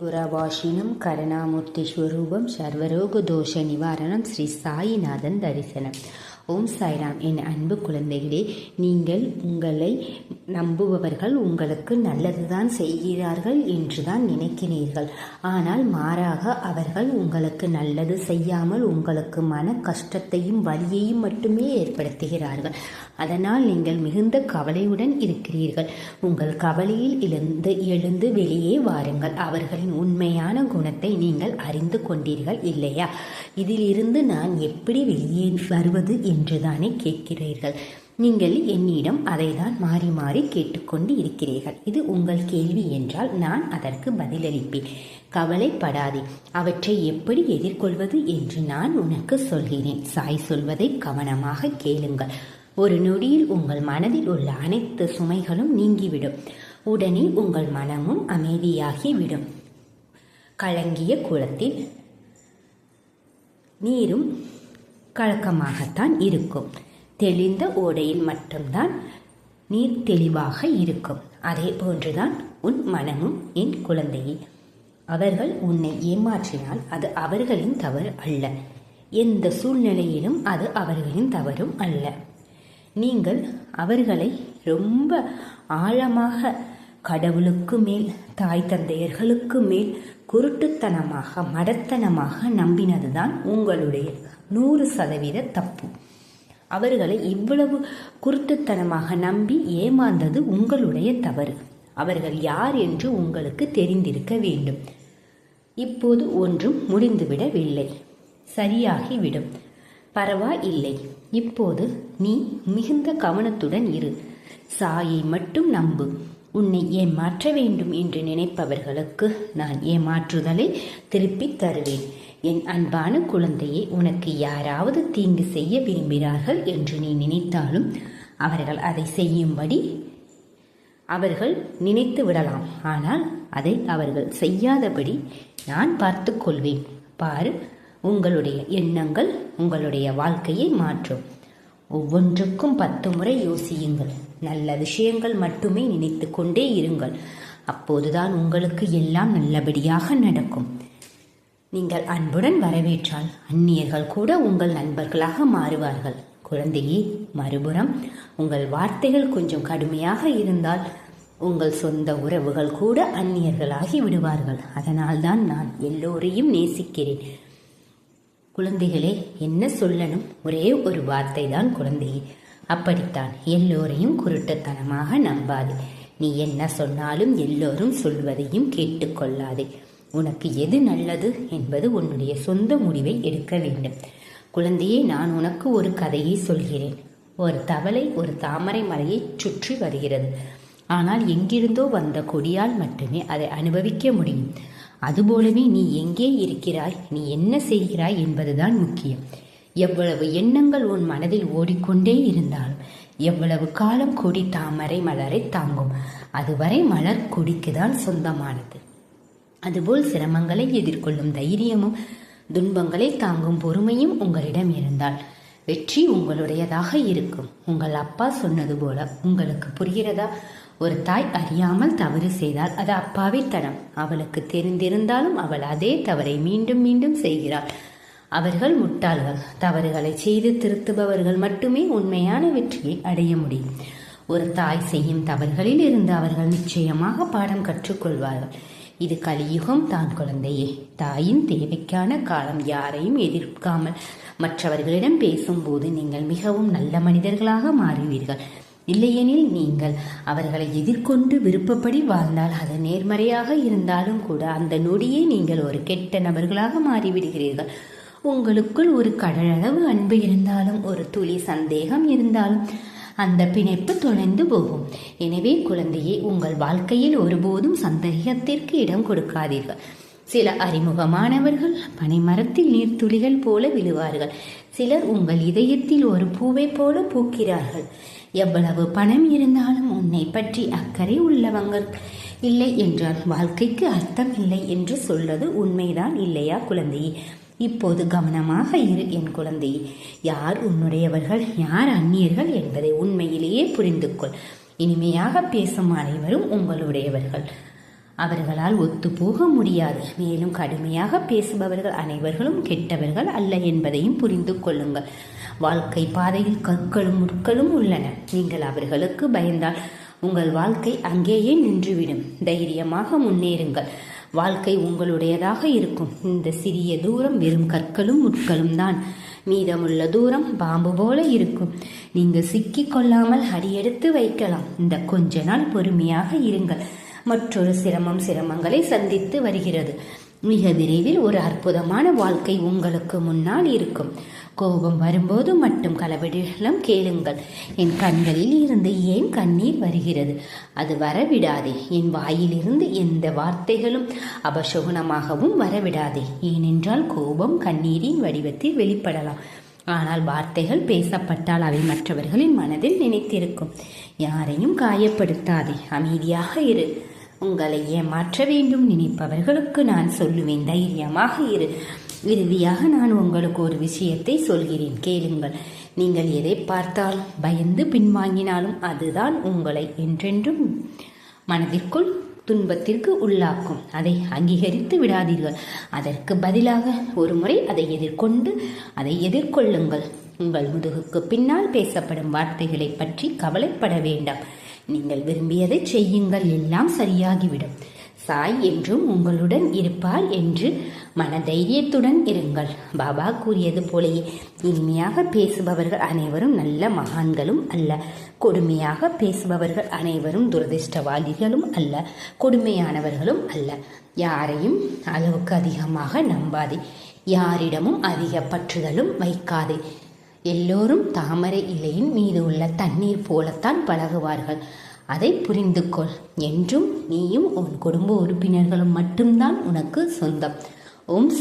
புறவாசினம் கருணாமூர்த்தி ஸ்வரூபம் சர்வரோக தோஷ நிவாரணம் ஸ்ரீ சாயிநாதன் தரிசனம். ஓம் சாய்ராம். என் அன்பு குழந்தைகளே, நீங்கள் உங்களை நம்புபவர்கள் உங்களுக்கு நல்லதுதான் செய்கிறார்கள் என்றுதான் நினைக்கிறீர்கள். ஆனால் மாறாக அவர்கள் உங்களுக்கு நல்லது செய்யாமல் உங்களுக்கு மன கஷ்டத்தையும் வலியையும் மட்டுமே ஏற்படுத்துகிறார்கள். அதனால் நீங்கள் மிகுந்த கவலையுடன் இருக்கிறீர்கள். உங்கள் கவலையில் எழுந்து வெளியே வாருங்கள். அவர்களின் உண்மையான குணத்தை நீங்கள் அறிந்து கொண்டீர்கள் இல்லையா? இதிலிருந்து நான் எப்படி வெளியே வருவது என்றுதானே கேட்கிறீர்கள். நீங்கள் என்னிடம் அதைதான் மாறி மாறி கேட்டுக்கொண்டு இருக்கிறீர்கள். இது உங்கள் கேள்வி என்றால் நான் அதற்கு பதிலளிப்பேன். கவலைப்படாதே. அவற்றை எப்படி எதிர்கொள்வது என்று நான் உனக்கு சொல்கிறேன். சாய் சொல்வதை கவனமாக கேளுங்கள். ஒரு நொடியில் உங்கள் மனதில் உள்ள அனைத்து சுமைகளும் நீங்கிவிடும். உடனே உங்கள் மனமும் அமைதியாகிவிடும். கலங்கிய குளத்தில் நீரும் கலக்கமாகத்தான் இருக்கும். தெளிந்த ஓடையில் மட்டும்தான் நீர் தெளிவாக இருக்கும். அதே போன்றுதான் உன் மனமும் என் குழந்தையே. அவர்கள் உன்னை ஏமாற்றினால் அது அவர்களின் தவறு அல்ல. எந்த சூழ்நிலையிலும் அது அவர்களின் தவறும் அல்ல. நீங்கள் அவர்களை ரொம்ப ஆழமாக கடவுளுக்கு மேல் தாய் தந்தையர்களுக்கு மேல் குருட்டுத்தனமாக மடத்தனமாக நம்பினதுதான் உங்களுடைய 100% தப்பு. அவர்களை இவ்வளவு குருட்டுத்தனமாக நம்பி ஏமாந்தது உங்களுடைய தவறு. அவர்கள் யார் என்று உங்களுக்கு தெரிந்திருக்க வேண்டும். இப்போது ஒன்றும் முடிந்துவிடவில்லை, சரியாகிவிடும். பரவாயில்லை. இப்போது நீ மிகுந்த கவனத்துடன் இரு. சாயை மட்டும் நம்பு. உன்னை ஏமாற்ற வேண்டும் என்று நினைப்பவர்களுக்கு நான் ஏமாற்றுதலை திருப்பி தருவேன். என் அன்பான குழந்தையை, உனக்கு யாராவது தீங்கு செய்ய விரும்புகிறார்கள் என்று நீ நினைத்தாலும் அவர்கள் அதை செய்யும்படி அவர்கள் நினைத்து விடலாம். ஆனால் அதை அவர்கள் செய்யாதபடி நான் பார்த்து கொள்வேன். பாரு, உங்களுடைய எண்ணங்கள் உங்களுடைய வாழ்க்கையை மாற்றும். ஒவ்வொன்றுக்கும் 10 முறை யோசியுங்கள். நல்ல விஷயங்கள் மட்டுமே நினைத்து கொண்டே இருங்கள். அப்போதுதான் உங்களுக்கு எல்லாம் நல்லபடியாக நடக்கும். நீங்கள் அன்புடன் வரவேற்றால் அந்நியர்கள் கூட உங்கள் நண்பர்களாக மாறுவார்கள். குழந்தையே, மறுபுறம் உங்கள் வார்த்தைகள் கொஞ்சம் கடுமையாக இருந்தால் உங்கள் சொந்த உறவுகள் கூட அந்நியர்களாகி விடுவார்கள். அதனால்தான் நான் எல்லோரையும் நேசிக்கிறேன். குழந்தைகளே, என்ன சொல்லணும்? ஒரே ஒரு வார்த்தை தான் குழந்தையே. அப்படித்தான், எல்லோரையும் குருட்டுத்தனமாக நம்பாதே. நீ என்ன சொன்னாலும் எல்லோரும் சொல்வதையும் கேட்டுக்கொள்ளாதே. உனக்கு எது நல்லது என்பது உன்னுடைய சொந்த முடிவை எடுக்க வேண்டும். குழந்தையே, நான் உனக்கு ஒரு கதையை சொல்கிறேன். ஒரு தவளை ஒரு தாமரை மலையை சுற்றி வருகிறது. ஆனால் எங்கிருந்தோ வந்த கொடியால் மட்டுமே அதை அனுபவிக்க முடியும். அதுபோலவே நீ எங்கே இருக்கிறாய், நீ என்ன செய்கிறாய் என்பதுதான் முக்கியம். எவ்வளவு எண்ணங்கள் உன் மனதில் ஓடிக்கொண்டே இருந்தாலும் எவ்வளவு காலம் கொடி தாமரை மலரை தாங்கும். அதுவரை மலர் கொடிக்குதான் சொந்தமானது. அதுபோல் சிரமங்களை எதிர்கொள்ளும் தைரியமும் துன்பங்களை தாங்கும் பொறுமையும் உங்களிடம் இருந்தால் வெற்றி உங்களுடையதாக இருக்கும். உங்கள் அப்பா சொன்னது போல உங்களுக்கு புரிகிறதா? ஒரு தாய் அறியாமல் தவறு செய்தால் அது அப்பாவித்தனம். அவளுக்கு தெரிந்திருந்தாலும் அவள் அதே தவறை மீண்டும் மீண்டும் செய்கிறாள். அவர்கள் முட்டாள்கள். தவறுகளை செய்து திருத்துபவர்கள் மட்டுமே உண்மையான வெற்றியை அடைய முடியும். ஒரு தாய் செய்யும் தவறுகளில் இருந்து அவர்கள் நிச்சயமாக பாடம் கற்றுக்கொள்வார்கள். இது கலியுகம் தான் குழந்தையே. தாயின் தேவைக்கான காலம். யாரையும் எதிர்க்காமல் மற்றவர்களிடம் பேசும்போது நீங்கள் மிகவும் நல்ல மனிதர்களாக மாறுவீர்கள். இல்லையெனில் நீங்கள் அவர்களை எதிர்கொண்டு விருப்பப்படி வாழ்ந்தால் அது நேர்மறையாக இருந்தாலும் கூட அந்த நொடியே நீங்கள் ஒரு கெட்ட நபர்களாக மாறிவிடுகிறீர்கள். உங்களுக்குள் ஒரு கடலளவு அன்பு இருந்தாலும் ஒரு துளி சந்தேகம் இருந்தாலும் அந்த பிணைப்பு தொலைந்து போகும். எனவே குழந்தையே, உங்கள் வாழ்க்கையில் ஒருபோதும் சந்தேகத்திற்கு இடம் கொடுக்காதீர்கள். சில அறிமுகமானவர்கள் பனைமரத்தில் நீர்த்துளிகள் போல விழுவார்கள். சிலர் உங்கள் இதயத்தில் ஒரு பூவை போல பூக்கிறார்கள். எவ்வளவு பணம் இருந்தாலும் உன்னை பற்றி அக்கறை உள்ளவங்கள் இல்லை என்றால் வாழ்க்கைக்கு அர்த்தம் இல்லை என்று சொல்வது உண்மைதான் இல்லையா குழந்தையே? இப்போது கவனமாக இரு என் குழந்தையே. யார் உன்னுடையவர்கள், யார் அந்நியர்கள் என்பதை உண்மையிலேயே புரிந்து கொள். இனிமையாக பேசும் அனைவரும் உங்களுடையவர்கள். அவர்களால் ஒத்துப்போக முடியாது. மேலும் கடுமையாக பேசுபவர்கள் அனைவர்களும் கெட்டவர்கள் அல்ல என்பதையும் புரிந்து கொள்ளுங்கள். வாழ்க்கை பாதையில் கற்களும் முட்களும் உள்ளன. நீங்கள் அவர்களுக்கு பயந்தால் உங்கள் வாழ்க்கை அங்கேயே நின்றுவிடும். தைரியமாக முன்னேறுங்கள். வாழ்க்கை உங்களுடையதாக இருக்கும். இந்த சிறிய தூரம் வெறும் கற்களும் முட்களும் தான். மீதமுள்ள தூரம் பாம்பு போல இருக்கும். நீங்கள் சிக்கிக் கொள்ளாமல் அடியெடுத்து வைக்கலாம். இந்த கொஞ்ச நாள் பொறுமையாக இருங்கள். மற்றொரு சிரமங்களை சந்தித்து வருகிறது. மிக விரைவில் ஒரு அற்புதமான வாழ்க்கை உங்களுக்கு முன்னால் இருக்கும். கோபம் வரும்போது மட்டும் களவிடம் கேளுங்கள். என் கண்களில் இருந்து ஏன் கண்ணீர் வருகிறது? அது வரவிடாதே. என் வாயிலிருந்து எந்த வார்த்தைகளும் அபசகுனமாகவும் வரவிடாதே. ஏனென்றால் கோபம் கண்ணீரின் வடிவத்தில் வெளிப்படலாம். ஆனால் வார்த்தைகள் பேசப்பட்டால் அவை மற்றவர்களின் மனதில் நினைத்திருக்கும். யாரையும் காயப்படுத்தாதே. அமைதியாக இரு. உங்களை ஏமாற்ற வேண்டும் நினைப்பவர்களுக்கு நான் சொல்லுவேன், தைரியமாக இரு. இறுதியாக நான் உங்களுக்கு ஒரு விஷயத்தை சொல்கிறேன், கேளுங்கள். நீங்கள் எதை பார்த்தாலும் பயந்து பின்வாங்கினாலும் அதுதான் உங்களை என்றென்றும் மனதிற்குள் துன்பத்திற்கு உள்ளாக்கும். அதை அங்கீகரித்து விடாதீர்கள். அதற்கு பதிலாக ஒரு முறை அதை எதிர்கொள்ளுங்கள். உங்கள் முதுகுக்கு பின்னால் பேசப்படும் வார்த்தைகளை பற்றி கவலைப்பட வேண்டாம். நீங்கள் விரும்பியதை செய்யுங்கள், எல்லாம் சரியாகிவிடும். சாய் என்றும் உங்களுடன் இருப்பார் என்று மனதைரியத்துடன் இருங்கள். பாபா கூறியது போலேயே இனிமையாக பேசுபவர்கள் அனைவரும் நல்ல மகான்களும் அல்ல. கொடுமையாக பேசுபவர்கள் அனைவரும் துரதிர்ஷ்டவாதிகளும் அல்ல, கொடுமையானவர்களும் அல்ல. யாரையும் அளவுக்கு அதிகமாக நம்பாதே. யாரிடமும் அதிக பற்றுதலும் வைக்காதே. எல்லோரும் தாமரை இலையின் மீது உள்ள தண்ணீர் போலத்தான் பழகுவார்கள். அதை புரிந்து கொள். என்றும் நீயும் உன் குடும்ப உறுப்பினர்களும் மட்டும்தான் உனக்கு சொந்தம். ஓம்